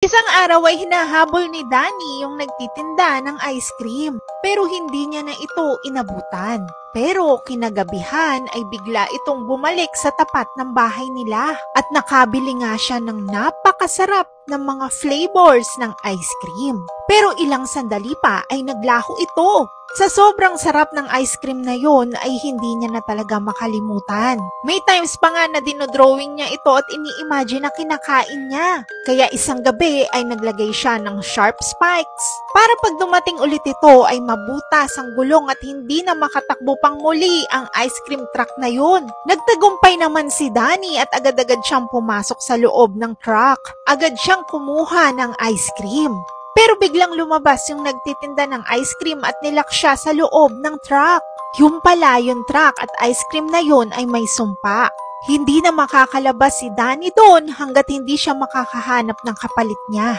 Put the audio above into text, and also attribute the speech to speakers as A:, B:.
A: Isang araw ay hinahabol ni Danny yung nagtitinda ng ice cream, pero hindi niya na ito inabutan. Pero kinagabihan ay bigla itong bumalik sa tapat ng bahay nila at nakabili nga siya ng napakasarap ng mga flavors ng ice cream. Pero ilang sandali pa ay naglaho ito. Sa sobrang sarap ng ice cream na yon ay hindi niya na talaga makalimutan. May times pa nga na dinodrawing niya ito at ini-imagine na kinakain niya. Kaya isang gabi ay naglagay siya ng sharp spikes para pag dumating ulit ito ay mabutas ang gulong at hindi na makatakbo pang muli ang ice cream truck na yun. Nagtagumpay naman si Danny at agad-agad siyang pumasok sa loob ng truck. Agad siyang kumuha ng ice cream. Pero biglang lumabas yung nagtitinda ng ice cream at nilak siya sa loob ng truck. Yung pala yung truck at ice cream na yun ay may sumpa. Hindi na makakalabas si Danny doon hanggat hindi siya makakahanap ng kapalit niya.